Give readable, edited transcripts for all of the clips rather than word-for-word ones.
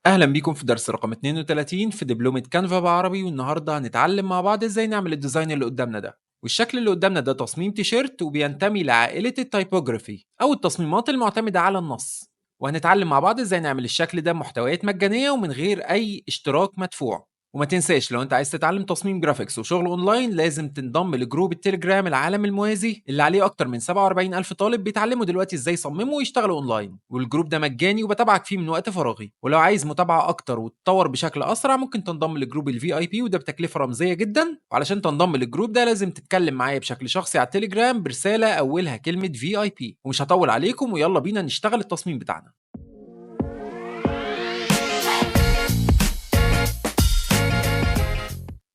أهلا بيكم في درس رقم 32 في دبلومة كانفا بعربي، والنهاردة هنتعلم مع بعض ازاي نعمل الديزاين اللي قدامنا ده. والشكل اللي قدامنا ده تصميم تيشيرت وبينتمي لعائلة التايبوجرافي أو التصميمات المعتمدة على النص. وهنتعلم مع بعض ازاي نعمل الشكل ده بمحتويات مجانية ومن غير أي اشتراك مدفوع. وما تنساش لو انت عايز تتعلم تصميم جرافيكس وشغل اونلاين لازم تنضم لجروب التليجرام العالم الموازي اللي عليه اكتر من 47 الف طالب بيتعلموا دلوقتي ازاي يصمموا ويشتغلوا اونلاين، والجروب ده مجاني وبتابعك فيه من وقت فراغي. ولو عايز متابعة اكتر وتطور بشكل اسرع ممكن تنضم لجروب الفي اي بي، وده بتكلفة رمزية جدا. وعلشان تنضم للجروب ده لازم تتكلم معايا بشكل شخصي على التليجرام برسالة اولها كلمة في اي بي. ومش هطول عليكم ويلا بينا نشتغل التصميم بتاعنا.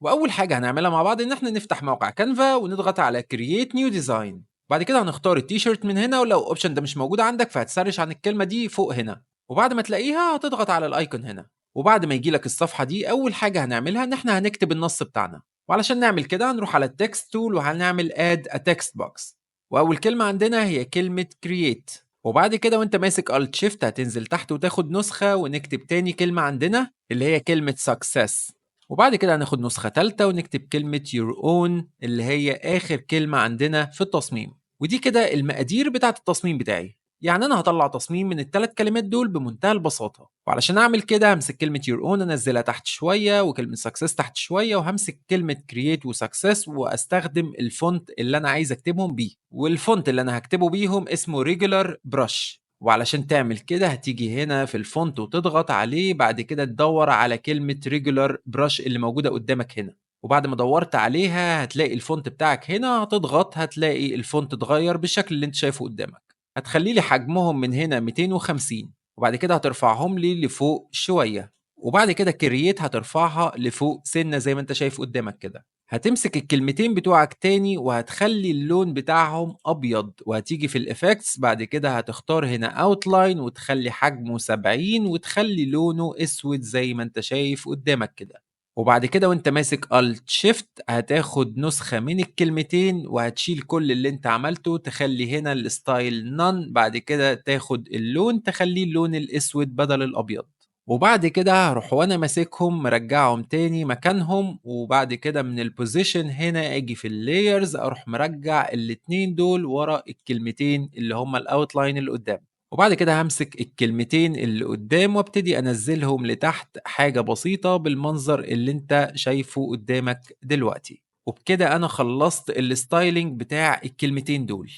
واول حاجه هنعملها مع بعض ان احنا نفتح موقع كانفا ونضغط على كرييت نيو ديزاين. بعد كده هنختار التيشيرت من هنا، ولو الاوبشن ده مش موجود عندك فهتسرش عن الكلمه دي فوق هنا، وبعد ما تلاقيها هتضغط على الايكون هنا. وبعد ما يجي لك الصفحه دي اول حاجه هنعملها ان احنا هنكتب النص بتاعنا. وعلشان نعمل كده هنروح على التكست تول وهنعمل اد ا تكست بوكس. واول كلمه عندنا هي كلمه كرييت. وبعد كده وانت ماسك الت شيفت هتنزل تحت وتاخد نسخه ونكتب تاني كلمه عندنا اللي هي كلمه success. وبعد كده هناخد نسخة تالتة ونكتب كلمة your own اللي هي آخر كلمة عندنا في التصميم. ودي كده المقادير بتاعة التصميم بتاعي. يعني أنا هطلع تصميم من الثلاث كلمات دول بمنتهى البساطة. وعلشان أعمل كده همسك كلمة your own أنزلها تحت شوية وكلمة success تحت شوية، وهمسك كلمة create و success وأستخدم الفونت اللي أنا عايز أكتبهم بيه. والفونت اللي أنا هكتبه بيهم اسمه regular brush. وعلشان تعمل كده هتيجي هنا في الفونت وتضغط عليه، بعد كده تدور على كلمة regular brush اللي موجودة قدامك هنا. وبعد ما دورت عليها هتلاقي الفونت بتاعك هنا، هتضغط هتلاقي الفونت اتغير بالشكل اللي انت شايفه قدامك. هتخلي لي حجمهم من هنا 250، وبعد كده هترفعهم لي لفوق شوية. وبعد كده كرييت هترفعها لفوق سنة زي ما انت شايف قدامك كده. هتمسك الكلمتين بتوعك تاني وهتخلي اللون بتاعهم ابيض، وهتيجي في الافكتس بعد كده هتختار هنا اوتلاين وتخلي حجمه 70 وتخلي لونه اسود زي ما انت شايف قدامك كده. وبعد كده وانت ماسك الت شيفت هتاخد نسخة من الكلمتين وهتشيل كل اللي انت عملته، تخلي هنا الستايل نون، بعد كده تاخد اللون تخليه اللون الاسود بدل الابيض. وبعد كده هاروح وأنا ماسكهم مرجّعهم تاني مكانهم، وبعد كده من الposition هنا آجي في الlayers أروح مرجّع الاتنين دول ورا الكلمتين اللي هم الoutline اللي قدّام. وبعد كده هامسك الكلمتين اللي قدّام وابتدي أنزّلهم لتحت حاجة بسيطة بالمنظر اللي أنت شايفه قدّامك دلوقتي. وبكده أنا خلّصت الstyling بتاع الكلمتين دول.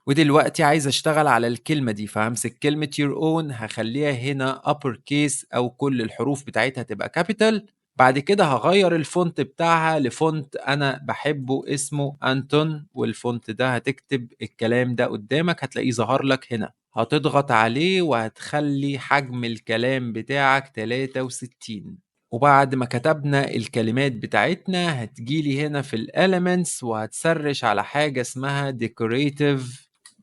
ودلوقتي عايز أشتغل على الكلمة دي، فهامسك كلمة your own هاخلّيها هنا upper case أو كل الحروف بتاعتها تبقى capital. بعد كده هاغيّر الfont بتاعها لfont أنا باحبه اسمه أنتون، والfont ده هتكتب الكلام ده قدّامك هتلاقيه ظهر لك هنا. هتضغط عليه وهتخلّي حجم الكلام بتاعك 63. وبعد ما كتبنا الكلمات بتاعتنا هتيجي لي هنا في الelements وهتسرِّش على حاجة اسمها decorative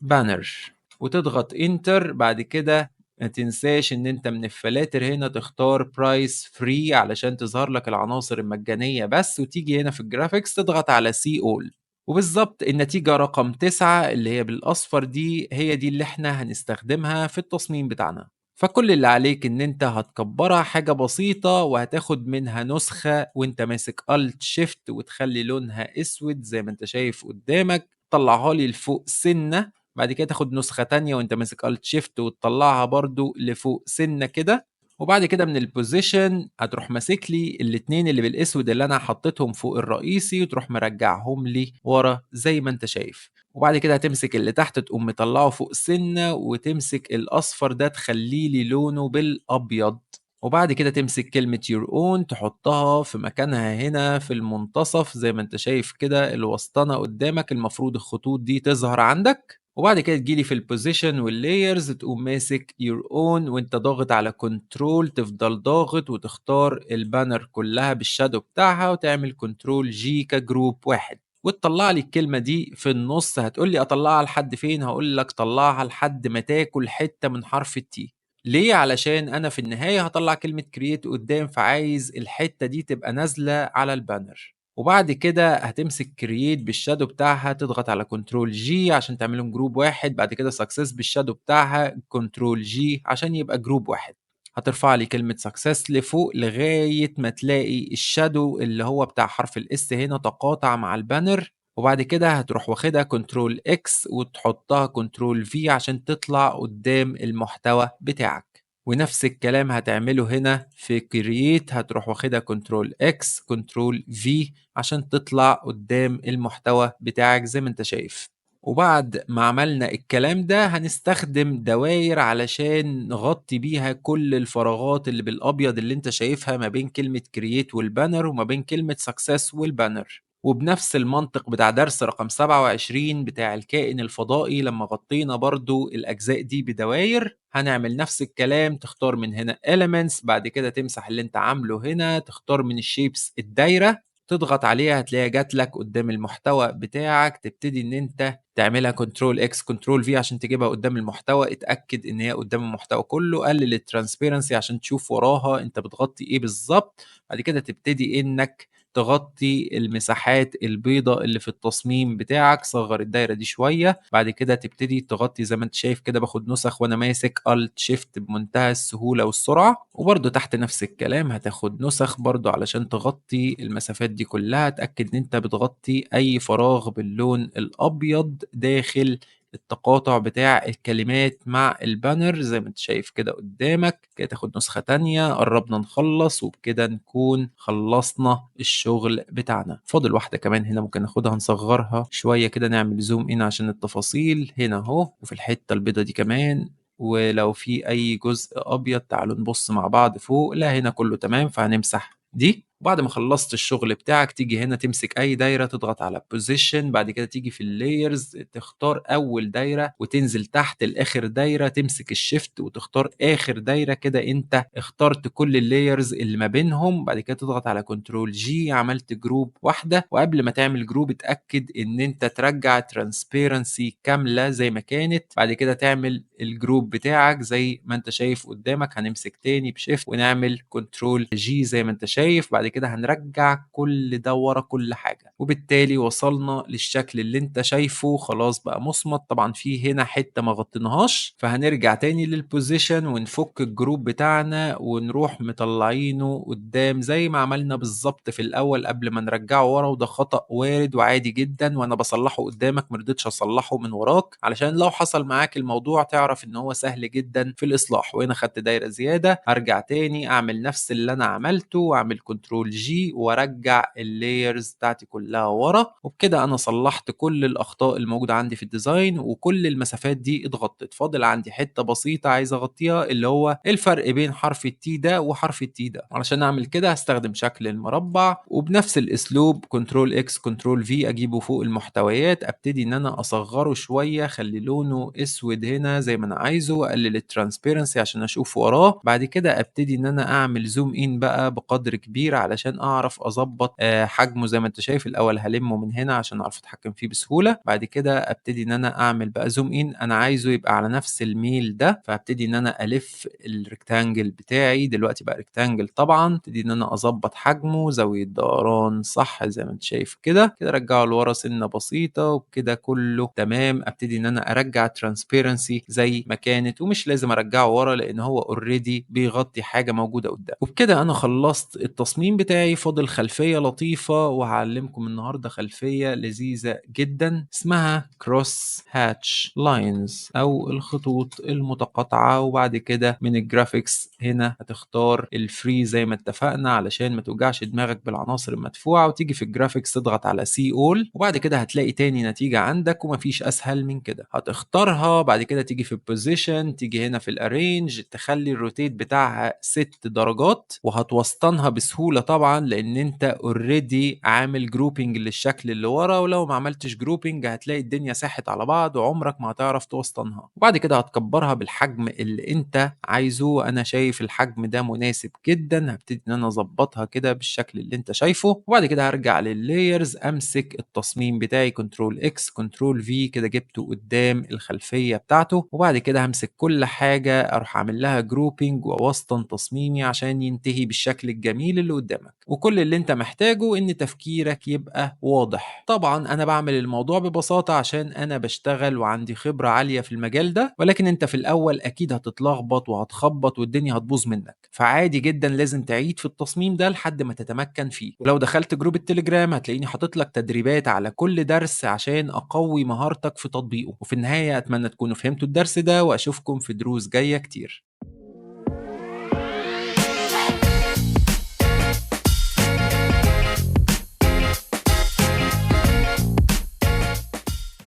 banner وتضغط enter. بعد كده ما تنساش ان انت من الفلاتر هنا تختار price free علشان تظهر لك العناصر المجانية بس، وتيجي هنا في الجرافيكس تضغط على see all. وبالظبط النتيجة رقم 9 اللي هي بالأصفر دي هي دي اللي احنا هنستخدمها في التصميم بتاعنا. فكل اللي عليك ان انت هتكبرها حاجة بسيطة وهتاخد منها نسخة وانت ماسك Alt Shift وتخلي لونها اسود زي ما انت شايف قدامك، طلعها لي لفوق سنة. بعد كده تاخد نسخة تانية وانت ماسك Alt Shift وتطلعها برضو لفوق سنة كده. وبعد كده من البوزيشن هتروح ماسك لي الاتنين اللي بالاسود اللي انا حطيتهم فوق الرئيسي وتروح مرجعهم لي ورا زي ما انت شايف. وبعد كده هتمسك اللي تحت تقوم مطلعه فوق سنة وتمسك الأصفر ده تخليه لي لونه بالأبيض. وبعد كده تمسك كلمة your own تحطها في مكانها هنا في المنتصف زي ما انت شايف كده الوسطنة قدامك، المفروض الخطوط دي تظهر عندك. وبعد كده تجيلي في البوزيشن واللايرز تقوم ماسك your own وانت ضاغط على كنترول، تفضل ضاغط وتختار البانر كلها بالشادو بتاعها وتعمل كنترول جي كجروب واحد وتطلع لي الكلمة دي في النص. هتقول لي أطلعها لحد فين؟ هقول لك طلعها لحد ما تاكل حتة من حرف التي. ليه؟ علشان أنا في النهاية هطلع كلمة create قدام، فعايز الحتة دي تبقى نازلة على البانر. وبعد كده هتمسك create بالشادو بتاعها تضغط على كنترول جي عشان تعملهم جروب واحد، بعد كده success بالشادو بتاعها كنترول جي عشان يبقى جروب واحد. هترفع لي كلمة success لفوق لغاية ما تلاقي الشادو اللي هو بتاع حرف الاس هنا تقاطع مع البانر، وبعد كده هتروح واخدها كنترول اكس وتحطها كنترول في عشان تطلع قدام المحتوى بتاعك. ونفس الكلام هتعمله هنا في كرييت، هتروح واخدها كنترول اكس كنترول في عشان تطلع قدام المحتوى بتاعك زي ما انت شايف. وبعد ما عملنا الكلام ده هنستخدم دواير علشان نغطي بيها كل الفراغات اللي بالابيض اللي انت شايفها ما بين كلمة كرييت والبانر وما بين كلمة سكسس والبانر. وبنفس المنطق بتاع درس رقم 27 بتاع الكائن الفضائي لما غطينا برضو الأجزاء دي بدواير، هنعمل نفس الكلام. تختار من هنا elements، بعد كده تمسح اللي انت عامله هنا، تختار من الشيبس الدايرة، تضغط عليها هتلاقيها جات لك قدام المحتوى بتاعك. تبتدي ان انت تعملها كنترول اكس كنترول في عشان تجيبها قدام المحتوى. اتاكد ان هي قدام المحتوى كله. قلل الترانسبيرنسي عشان تشوف وراها انت بتغطي ايه بالظبط. بعد كده تبتدي انك تغطي المساحات البيضاء اللي في التصميم بتاعك. صغر الدايره دي شويه. بعد كده تبتدي تغطي زي ما انت شايف كده. باخد نسخ وانا ماسك الت شيفت بمنتهى السهوله والسرعه. وبرده تحت نفس الكلام هتاخد نسخ برده علشان تغطي المسافات دي كلها. اتاكد ان انت بتغطي اي فراغ باللون الابيض داخل التقاطع بتاع الكلمات مع البانر زي ما انت شايف كده قدامك. كده تاخد نسخة تانية. قربنا نخلص وبكده نكون خلصنا الشغل بتاعنا. فاضل واحدة كمان هنا ممكن ناخدها نصغرها شوية كده، نعمل زوم ان عشان التفاصيل هنا اهو، وفي الحتة البيضة دي كمان. ولو في اي جزء ابيض تعالوا نبص مع بعض فوق. لا هنا كله تمام، فهنمسح دي. بعد ما خلصت الشغل بتاعك تيجي هنا تمسك اي دايره تضغط على بوزيشن. بعد كده تيجي في اللايرز تختار اول دايره وتنزل تحت الاخر دايره. تمسك الشيفت وتختار اخر دايره. كده انت اخترت كل اللايرز اللي ما بينهم. بعد كده تضغط على كنترول جي، عملت جروب واحده. وقبل ما تعمل جروب اتاكد ان انت ترجع ترانسبيرنسي كامله زي ما كانت. بعد كده تعمل الجروب بتاعك زي ما انت شايف قدامك. هنمسك تاني بشيفت ونعمل كنترول جي زي ما انت شايف. بعد كده هنرجع كل ده ورا كل حاجة. وبالتالي وصلنا للشكل اللي انت شايفه. خلاص بقى مصمت. طبعا في هنا حتة ما غطيناهاش، فهنرجع تاني للبوزيشن ونفك الجروب بتاعنا ونروح مطلعينه قدام زي ما عملنا بالظبط في الاول قبل ما نرجعه ورا. وده خطأ وارد وعادي جدا، وانا بصلحه قدامك، مرضتش اصلحه من وراك علشان لو حصل معاك الموضوع تعرف ان هو سهل جدا في الاصلاح. وهنا خدت دايرة زيادة، هرجع تاني اعمل نفس اللي انا عملته واعمل كنترول جي وارجع اللايرز بتاعتي كلها ورا. وبكده انا صلحت كل الاخطاء الموجودة عندي في الديزاين وكل المسافات دي اتغطت. فاضل عندي حتة بسيطة عايز اغطيها، اللي هو الفرق بين حرف التي ده وحرف التي ده. علشان اعمل كده هستخدم شكل المربع، وبنفس الاسلوب كنترول اكس كنترول في اجيبه فوق المحتويات. ابتدي ان انا اصغره شوية، خلي لونه اسود هنا زي ما انا عايزه، واقلل الترانسبيرنسي عشان اشوف وراه. بعد كده ابتدي ان انا اعمل زوم ان بقى بقدر كبير علشان اعرف اظبط حجمه زي ما انت شايف. الاول هلمه من هنا عشان اعرف اتحكم فيه بسهولة. بعد كده ابتدي ان انا اعمل بقى زوم ان. انا عايزه يبقى على نفس الميل ده، فابتدي ان انا الف الريكتانجل بتاعي. دلوقتي بقى ريكتانجل طبعا. ابتدي ان انا اظبط حجمه، زاوية دوران صح زي ما انت شايف كده. كده ارجعه لورا سنة بسيطة وبكده كله تمام. ابتدي ان انا ارجع ترانسبيرنسي زي ما كانت، ومش لازم ارجعه ورا لان هو اوريدي بيغطي حاجة موجودة قدام. وبكده انا خلصت التصميم بتاعي. فاضل خلفية لطيفة، وهعلمكم النهاردة خلفية لذيذة جدا اسمها كروس هاتش لاينز او الخطوط المتقاطعة. وبعد كده من الجرافيكس هنا هتختار الفري زي ما اتفقنا علشان ما توجعش دماغك بالعناصر المدفوعة. وتيجي في الجرافيكس تضغط على سي اول، وبعد كده هتلاقي تاني نتيجة عندك ومفيش اسهل من كده. هتختارها. بعد كده تيجي في البوزيشن، تيجي هنا في الارينج تخلي الروتيت بتاعها 6 درجات، وهتوسطنها بسهولة طبعا لان انت اوريدي عامل جروبينج للشكل اللي ورا. ولو ما عملتش جروبينج هتلاقي الدنيا ساحت على بعض وعمرك ما هتعرف توسطنها. وبعد كده هتكبرها بالحجم اللي انت عايزه. انا شايف الحجم ده مناسب جدا. هبتدي ان انا اظبطها كده بالشكل اللي انت شايفه. وبعد كده هرجع لللايرز، امسك التصميم بتاعي كنترول اكس كنترول في كده جبته قدام الخلفية بتاعته. وبعد كده همسك كل حاجة اروح اعمل لها جروبينج واوسطن تصميمي عشان ينتهي بالشكل الجميل اللي قدام. قدامك، وكل اللي انت محتاجه ان تفكيرك يبقى واضح. طبعا انا بعمل الموضوع ببساطة عشان انا بشتغل وعندي خبرة عالية في المجال ده، ولكن انت في الاول اكيد هتتلخبط وهتخبط والدنيا هتبوظ منك، فعادي جدا لازم تعيد في التصميم ده لحد ما تتمكن فيه. ولو دخلت جروب التليجرام هتلاقيني حاطط لك تدريبات على كل درس عشان اقوي مهارتك في تطبيقه. وفي النهاية اتمنى تكونوا فهمتوا الدرس ده، واشوفكم في دروس جاية كتير.